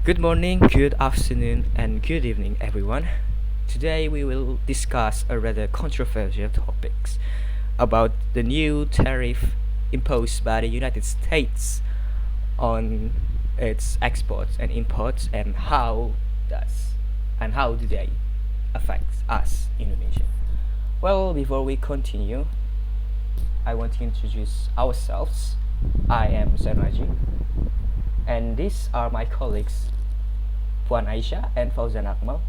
Good morning, good afternoon, and good evening, everyone. Today we will discuss a rather controversial topics about the new tariff imposed by the United States on its exports and imports does how do they affect us Indonesia. Well, before we continue, I want to introduce ourselves. I am Senraji, and these are my colleagues Puan Aisyah and Fauzan Akmal.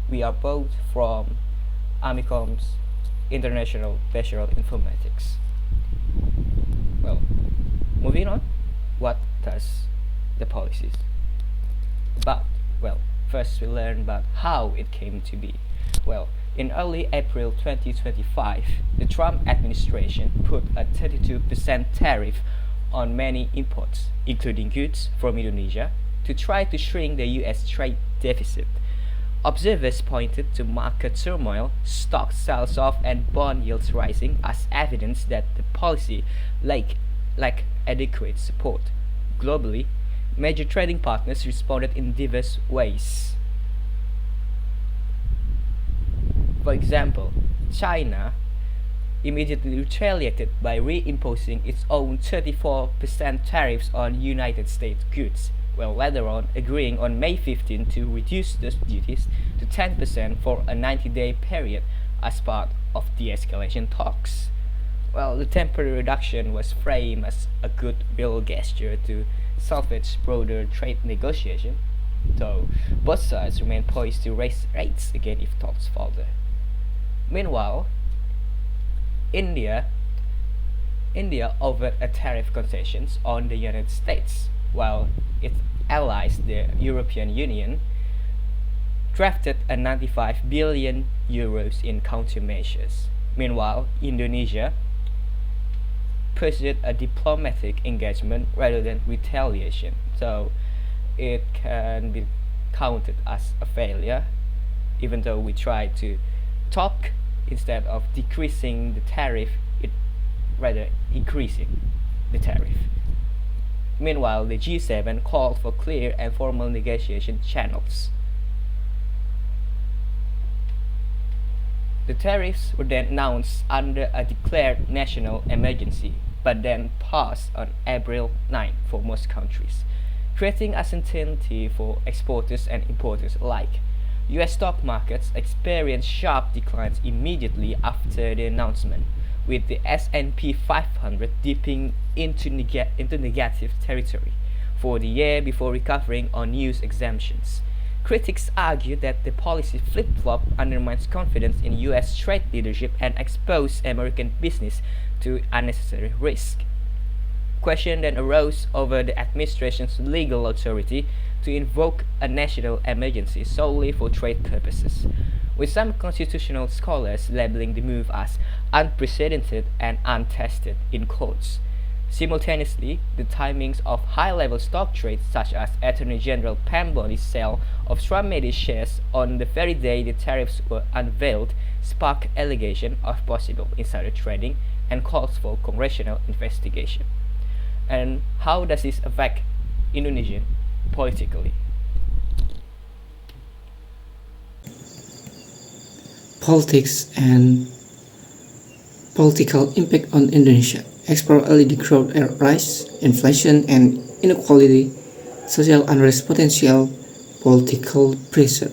We are both from Amicom's International Behavioral Informatics. Well, moving on, what does the policies about? Well, first we learn about how it came to be. Well, in early April 2025, the Trump administration put a 32% tariff on many imports, including goods from Indonesia, to try to shrink the US trade deficit. Observers pointed to market turmoil, stock sales off, and bond yields rising as evidence that the policy lacked adequate support. Globally, major trading partners responded in diverse ways. For example, China immediately retaliated by reimposing its own 34% tariffs on United States goods, while later on agreeing on May 15 to reduce those duties to 10% for a 90-day period as part of de-escalation talks. Well, the temporary reduction was framed as a goodwill gesture to salvage broader trade negotiation, though both sides remain poised to raise rates again if talks falter. Meanwhile, India offered a tariff concessions on the United States, while its allies, the European Union, drafted a 95 billion euros in countermeasures. Meanwhile, Indonesia pursued a diplomatic engagement rather than retaliation, so it can be counted as a failure, even though we tried to talk instead of decreasing the tariff, it rather increasing the tariff. Meanwhile, the G7 called for clear and formal negotiation channels. The tariffs were then announced under a declared national emergency, but then passed on April 9 for most countries, creating uncertainty for exporters and importers alike. US stock markets experienced sharp declines immediately after the announcement, with the S&P 500 dipping into negative territory for the year before recovering on news exemptions. Critics argue that the policy flip-flop undermines confidence in US trade leadership and exposes American business to unnecessary risk. Question then arose over the administration's legal authority to invoke a national emergency solely for trade purposes, with some constitutional scholars labeling the move as unprecedented and untested in quotes. Simultaneously, the timings of high-level stock trades such as Attorney General Pam Bondi's sale of Trump Media shares on the very day the tariffs were unveiled sparked allegation of possible insider trading and calls for congressional investigation. And how does this affect Indonesia politically? Politics and political impact on Indonesia. Explore LED growth rise, inflation and inequality, social unrest potential, political pressure.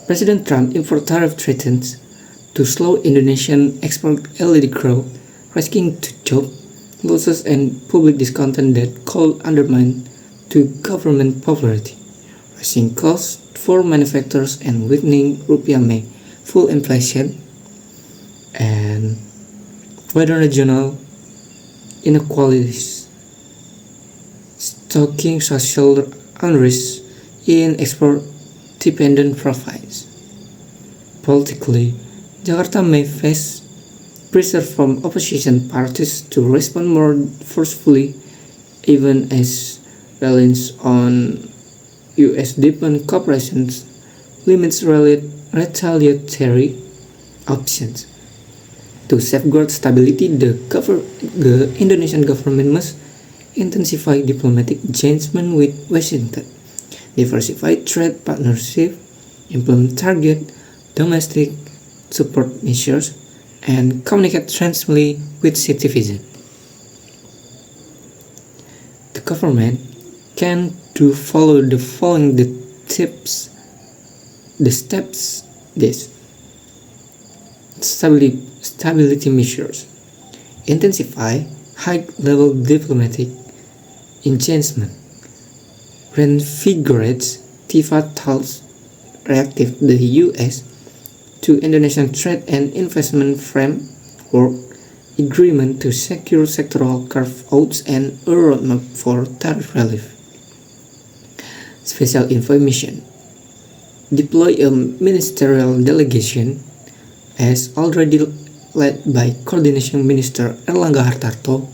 President Trump import tariff threatens to slow Indonesian export LED growth, risking to job losses and public discontent that could undermine to government popularity. Rising costs for manufacturers and weakening rupiah may fuel inflation and wider regional inequalities, stoking social unrest in export-dependent provinces. Politically, Jakarta may face pressure from opposition parties to respond more forcefully, even as reliance on U.S. defense corporations limits retaliatory options. To safeguard stability, the Indonesian government must intensify diplomatic engagement with Washington, diversify trade partnership, implement target domestic support measures, and communicate transparently with citizens. The government can follow the following steps. This stability measures intensify high-level diplomatic engagement, reinvigorates trilateral reactive the U.S. to Indonesian trade and investment framework agreement to secure sectoral carve-outs and a roadmap for tariff relief. Special information. Deploy a ministerial delegation as already led by Coordination Minister Erlangga Hartarto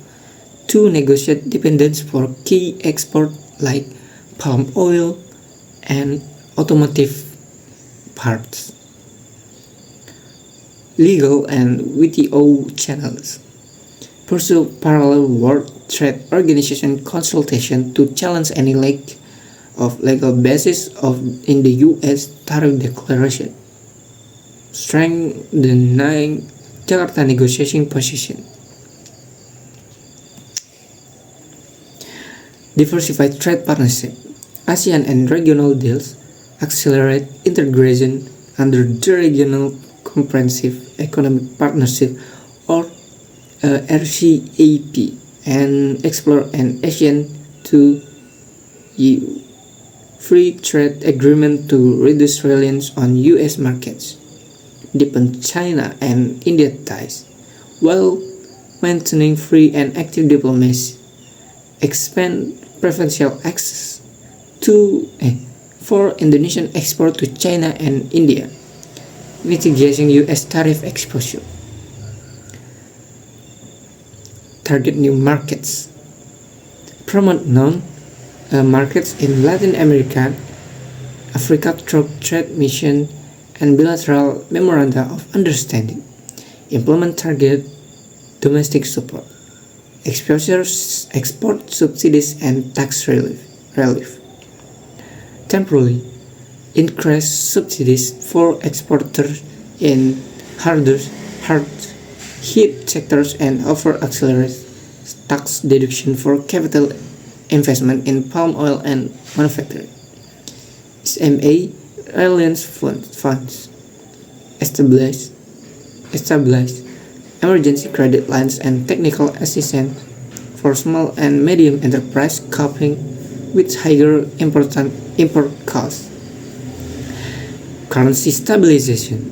to negotiate dependence for key exports like palm oil and automotive parts. Legal and WTO channels. Pursue parallel World Trade Organization consultation to challenge any lack of legal basis in the U.S. tariff declaration, strengthening Jakarta negotiating position. Diversified trade partnership. ASEAN and regional deals accelerate integration under the Regional Comprehensive Economic Partnership or RCEP and explore an ASEAN to EU free trade agreement to reduce reliance on U.S. markets, deepen China and India ties, while maintaining free and active diplomacy, expand preferential access for Indonesian export to China and India, mitigating U.S. tariff exposure, target new markets, promote known markets in Latin America, Africa through trade mission and bilateral memoranda of understanding, implement target domestic support, export subsidies and tax relief, temporarily increase subsidies for exporters in hard hit sectors and offer accelerated tax deduction for capital investment in palm oil and manufacturing. SMA Reliance Funds establish emergency credit lines and technical assistance for small and medium enterprise coping with higher import costs. Currency stabilization.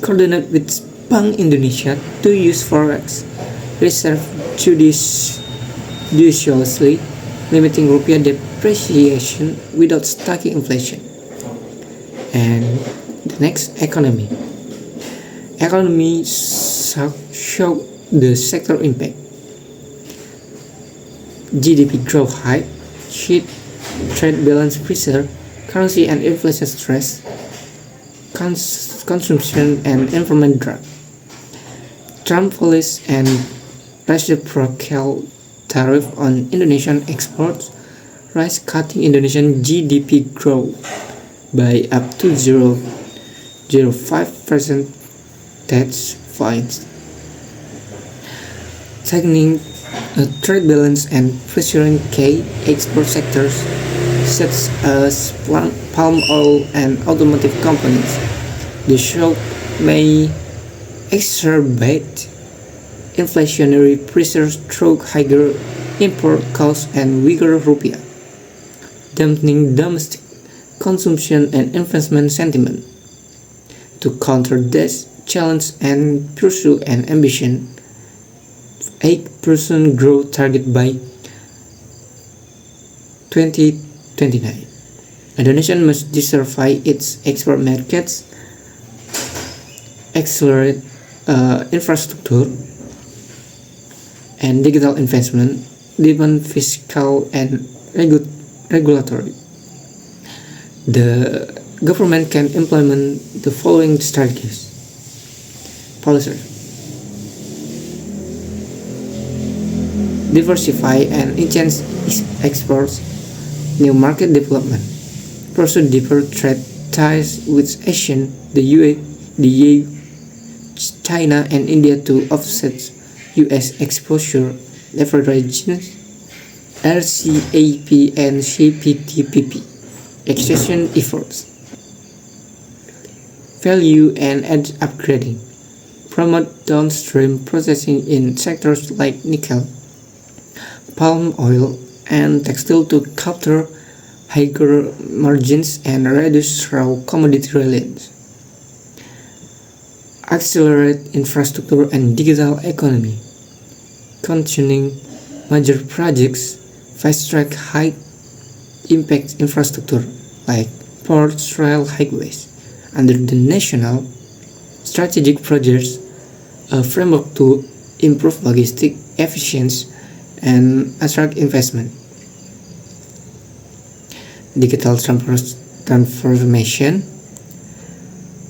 Coordinate with Bank Indonesia to use forex reserve judiciously, limiting rupiah depreciation without stacking inflation. And the next, economy. Economy show the sector impact. GDP growth high, hit trade balance pressure, currency and inflation stress, consumption and environment drag. Trump policy and reciprocal tariff on Indonesian exports rise, cutting Indonesian GDP growth by up to 0.05 percentage points, tightening trade balance and pressuring key export sectors such as palm oil and automotive companies. The shock may exacerbate inflationary pressures through higher import costs and weaker rupiah, dampening domestic consumption and investment sentiment. To counter this challenge and pursue an ambition 8% growth target by 2029, Indonesia must diversify its export markets, accelerate infrastructure and digital investment, deepen fiscal and regulatory. The government can implement the following strategies. Policies. Diversify and enhance exports, new market development, pursue deeper trade ties with ASEAN, the EU, China, and India to offset US exposure, leveraging RCEP and CPTPP accession efforts. Value and edge upgrading. Promote downstream processing in sectors like nickel, palm oil, and textile to capture higher margins and reduce raw commodity reliance. Accelerate infrastructure and digital economy. Continuing major projects, fast-track high-impact infrastructure like ports, rail, highways under the national strategic projects, a framework to improve logistic efficiency and attract investment. Digital transformation,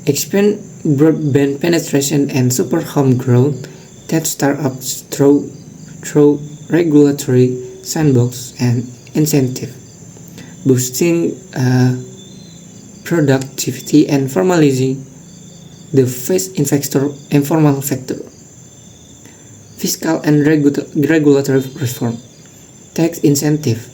expand broadband penetration and support homegrown tech startups through regulatory sandbox and incentive, boosting productivity and formalizing the informal sector. Fiscal and regulatory reform, tax incentive,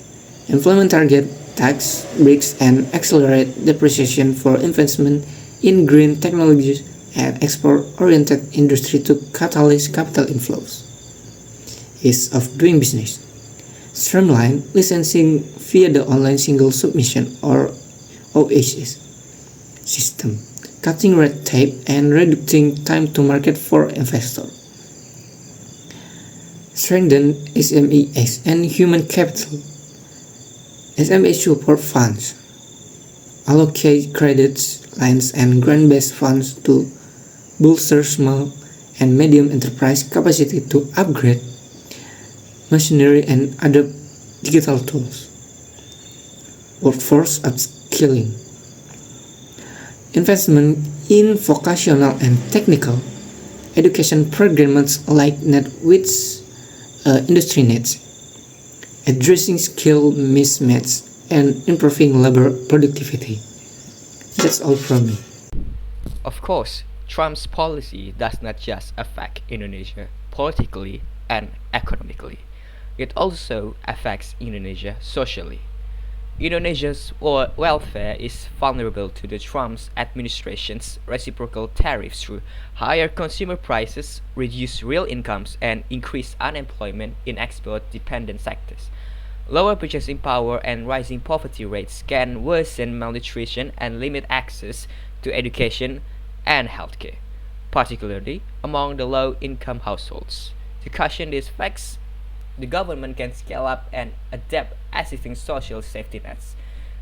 implement target tax breaks and accelerate depreciation for investment in green technologies and export-oriented industry to catalyze capital inflows. Ease of doing business. Streamline licensing via the online single submission or OSS system, cutting red tape and reducing time to market for investors. Strengthen SMEs and human capital. SME support funds. Allocate credits, lines, and grant-based funds to bolster small and medium enterprise capacity to upgrade machinery and adopt digital tools. Workforce upskilling. Investment in vocational and technical education programs like NetWith's industry needs, addressing skill mismatch and improving labor productivity. That's all from me. Of course, Trump's policy does not just affect Indonesia politically and economically, it also affects Indonesia socially. Indonesia's welfare is vulnerable to the Trump's administration's reciprocal tariffs through higher consumer prices, reduced real incomes, and increased unemployment in export-dependent sectors. Lower purchasing power and rising poverty rates can worsen malnutrition and limit access to education and healthcare, particularly among the low-income households. To cushion these effects, the government can scale up and adapt existing social safety nets,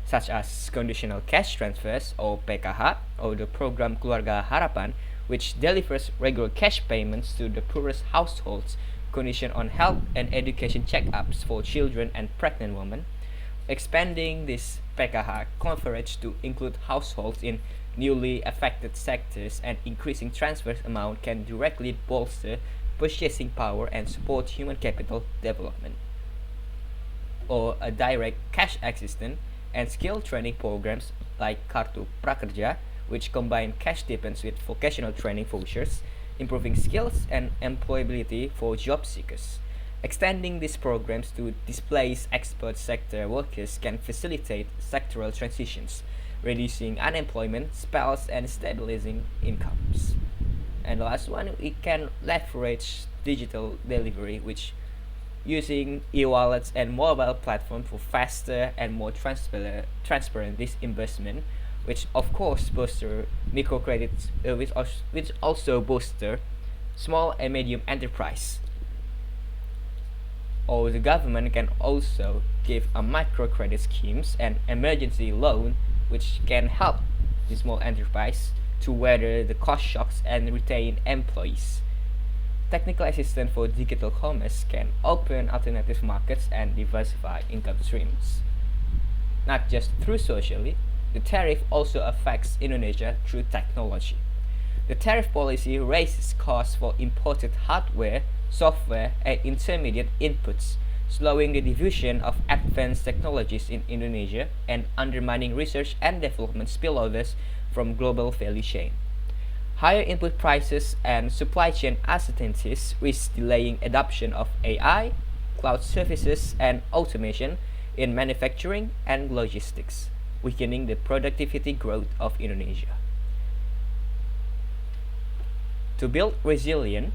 such as conditional cash transfers or PKH, or the program Keluarga Harapan, which delivers regular cash payments to the poorest households, conditioned on health and education checkups for children and pregnant women. Expanding this PKH coverage to include households in newly affected sectors and increasing transfer amount can directly bolster purchasing power and support human capital development. Or a direct cash assistance and skill training programs like Kartu Prakerja, which combine cash stipends with vocational training vouchers, improving skills and employability for job seekers. Extending these programs to displaced export sector workers can facilitate sectoral transitions, reducing unemployment spells and stabilizing incomes. And the last one, we can leverage digital delivery, which using e-wallets and mobile platform for faster and more transparent disbursement, which of course booster microcredits, which also booster small and medium enterprise. Or the government can also give a microcredit schemes and emergency loan, which can help the small enterprise to weather the cost shocks and retain employees. Technical assistance for digital commerce can open alternative markets and diversify income streams. Not just through socially, the tariff also affects Indonesia through technology. The tariff policy raises costs for imported hardware, software, and intermediate inputs, slowing the diffusion of advanced technologies in Indonesia and undermining research and development spillovers from global value chain. Higher input prices and supply chain uncertainties risk delaying adoption of AI, cloud services, and automation in manufacturing and logistics, weakening the productivity growth of Indonesia. To build resilience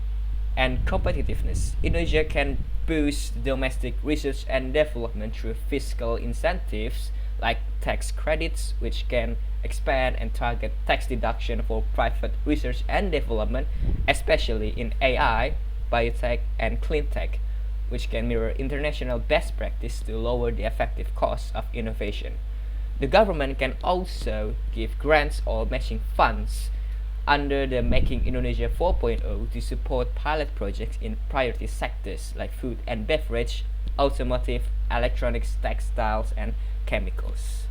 and competitiveness, Indonesia can boost domestic research and development through fiscal incentives like tax credits, which can expand and target tax deduction for private research and development, especially in AI, biotech, and clean tech, which can mirror international best practice to lower the effective cost of innovation. The government can also give grants or matching funds under the Making Indonesia 4.0 to support pilot projects in priority sectors like food and beverage, automotive, electronics, textiles, and chemicals.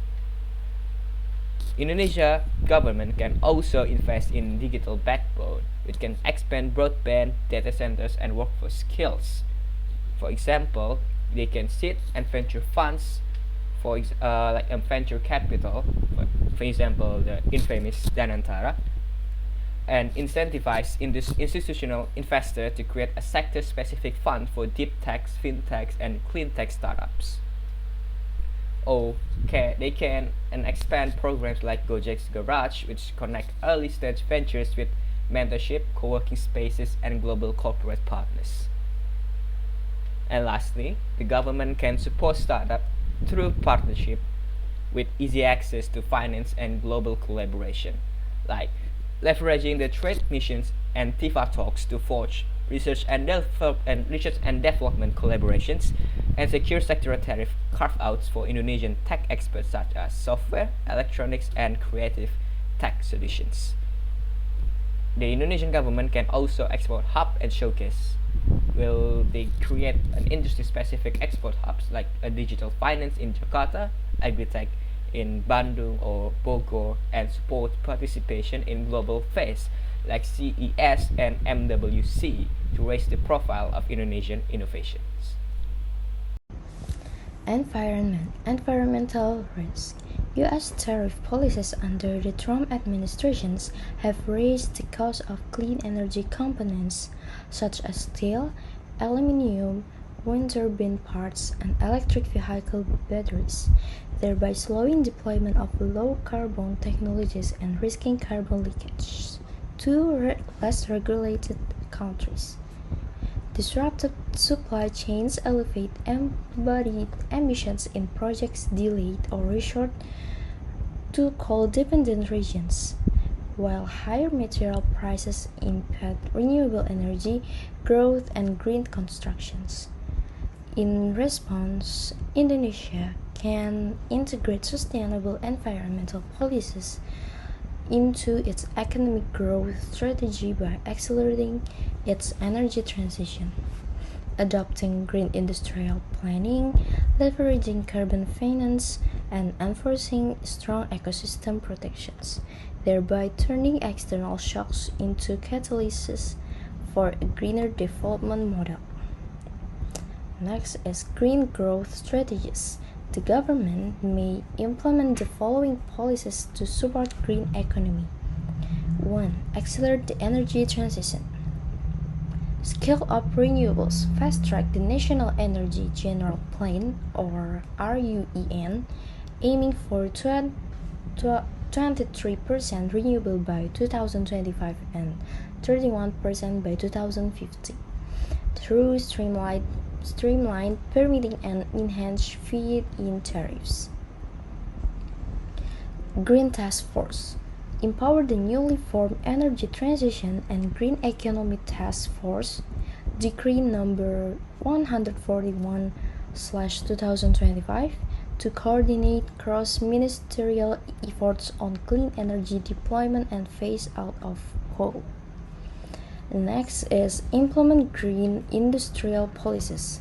Indonesia government can also invest in digital backbone, which can expand broadband, data centers, and workforce skills. For example, they can seed and venture funds like venture capital, for example, the infamous Danantara, and incentivize institutional investors to create a sector-specific fund for deep tech, fintechs, and clean tech startups. Or they can expand programs like Gojek's Garage, which connect early-stage ventures with mentorship, co-working spaces, and global corporate partners. And lastly, the government can support startups through partnership with easy access to finance and global collaboration, like leveraging the trade missions and TIFA talks to forge research and development collaborations and secure sectoral tariff carve-outs for Indonesian tech experts such as software, electronics, and creative tech solutions. The Indonesian government can also export hub and showcase. Will they create an industry-specific export hubs like a digital finance in Jakarta, agritech in Bandung or Bogor, and support participation in global fairs like CES and MWC to raise the profile of Indonesian innovations. Environmental risk. U.S. tariff policies under the Trump administrations have raised the cost of clean energy components such as steel, aluminum, wind turbine parts, and electric vehicle batteries, thereby slowing deployment of low-carbon technologies and risking carbon leakage to less regulated countries. Disrupted supply chains elevate embodied emissions in projects delayed or resort to coal-dependent regions, while higher material prices impact renewable energy growth and green constructions. In response, Indonesia can integrate sustainable environmental policies into its economic growth strategy by accelerating its energy transition, adopting green industrial planning, leveraging carbon finance, and enforcing strong ecosystem protections, thereby turning external shocks into catalysts for a greener development model. Next is green growth strategies. The government may implement the following policies to support green economy. 1. Accelerate the energy transition. Scale up renewables. Fast-track the National Energy General Plan, or RUEN, aiming for 23% renewable by 2025 and 31% by 2050 through streamlined permitting and enhanced feed-in tariffs. Green Task Force. Empower the newly formed Energy Transition and Green Economy Task Force, Decree number 141/2025, to coordinate cross-ministerial efforts on clean energy deployment and phase out of coal. Next is implement green industrial policies.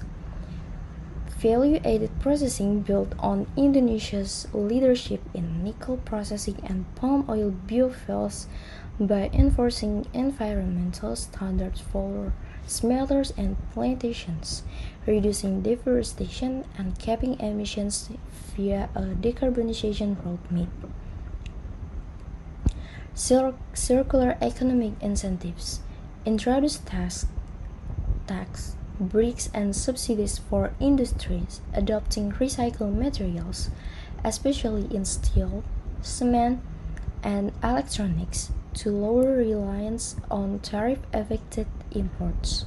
Value-added processing built on Indonesia's leadership in nickel processing and palm oil biofuels by enforcing environmental standards for smelters and plantations, reducing deforestation and capping emissions via a decarbonization roadmap. Circular economic incentives introduce tax breaks and subsidies for industries adopting recycled materials, especially in steel, cement, and electronics, to lower reliance on tariff-affected imports.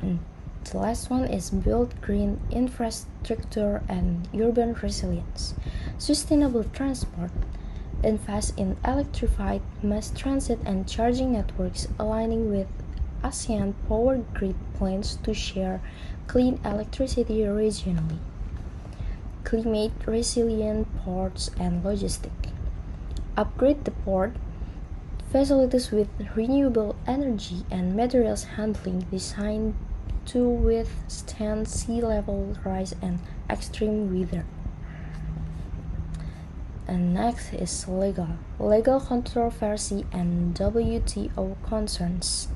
And the last one is build green infrastructure and urban resilience. Sustainable transport invest in electrified mass transit and charging networks, aligning with ASEAN power grid plans to share clean electricity regionally. Climate resilient ports and logistics. Upgrade the port facilities with renewable energy and materials handling designed to withstand sea level rise and extreme weather. And next is legal controversy and WTO concerns.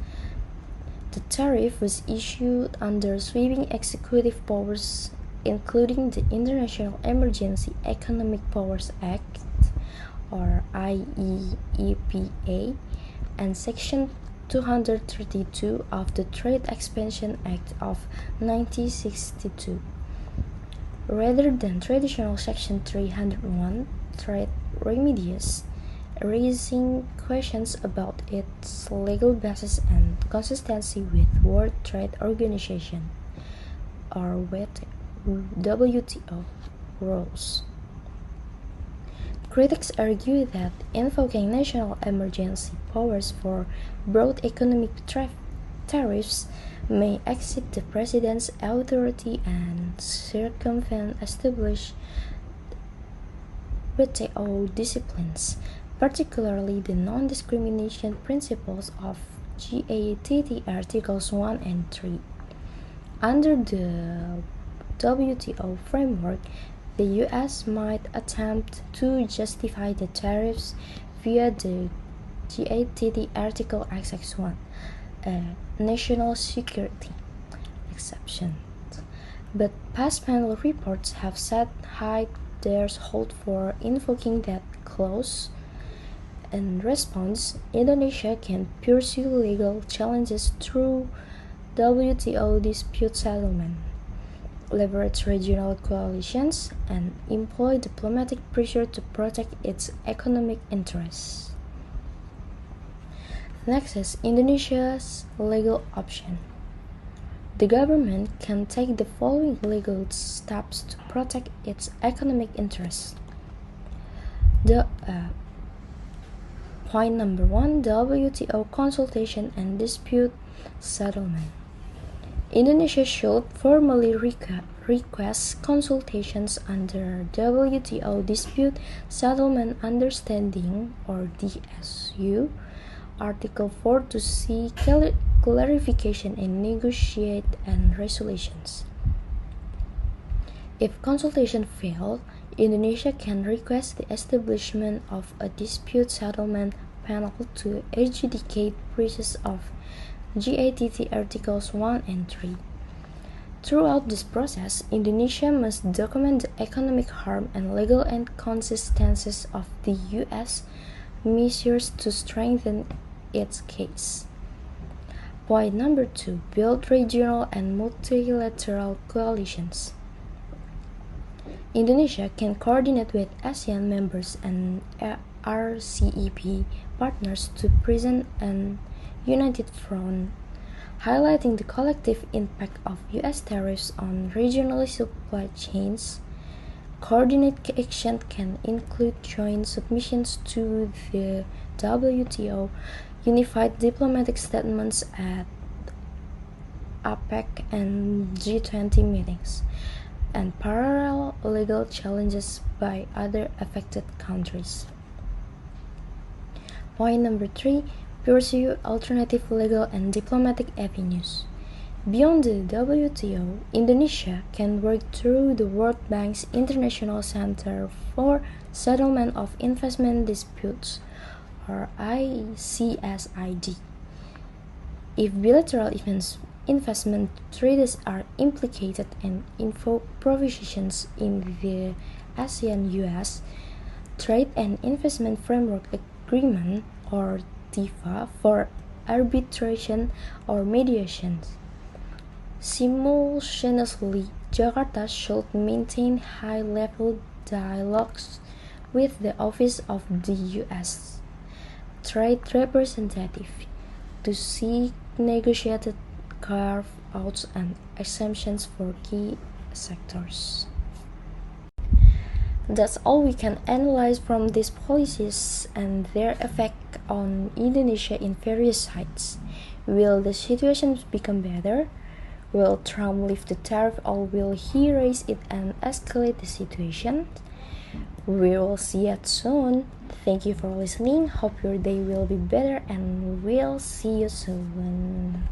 The tariff was issued under sweeping executive powers, including the International Emergency Economic Powers Act, or IEEPA, and Section 232 of the Trade Expansion Act of 1962, rather than traditional Section 301 trade remedies, raising questions about its legal basis and consistency with World Trade Organization, or WTO, rules. Critics argue that invoking national emergency powers for broad economic tariffs may exceed the president's authority and circumvent established WTO disciplines, particularly the non-discrimination principles of GATT Articles 1 and 3. Under the WTO framework, the U.S. might attempt to justify the tariffs via the GATT Article XX1, a national security exception. But past panel reports have set high threshold for invoking that clause. In response, Indonesia can pursue legal challenges through WTO dispute settlement, leverage regional coalitions, and employ diplomatic pressure to protect its economic interests. Next is Indonesia's legal option. The government can take the following legal steps to protect its economic interests. Point number 1, WTO consultation and dispute settlement. Indonesia should formally request consultations under WTO Dispute Settlement Understanding, or DSU, Article 4 to seek clarification and negotiate and resolutions. If consultation failed, Indonesia can request the establishment of a dispute settlement panel to adjudicate breaches of GATT Articles 1 and 3. Throughout this process, Indonesia must document the economic harm and legal inconsistencies of the U.S. measures to strengthen its case. Point number 2, build regional and multilateral coalitions. Indonesia can coordinate with ASEAN members and RCEP partners to present an united front, highlighting the collective impact of U.S. tariffs on regional supply chains. Coordinated action can include joint submissions to the WTO, unified diplomatic statements at APEC and G20 meetings, and parallel legal challenges by other affected countries. Point number 3, pursue alternative legal and diplomatic avenues. Beyond the WTO, Indonesia can work through the World Bank's International Center for Settlement of Investment Disputes, or ICSID. If bilateral investment treaties are implicated and info provisions in the ASEAN-US Trade and Investment Framework Agreement or TIFA for arbitration or mediation. Simultaneously, Jakarta should maintain high-level dialogues with the Office of the U.S. Trade Representative to seek negotiated carve-outs and exemptions for key sectors. That's all we can analyze from these policies and their effect on Indonesia in various sites. Will the situation become better? Will Trump lift the tariff or will he raise it and escalate the situation? We will see it soon. Thank you for listening. Hope your day will be better and we'll see you soon.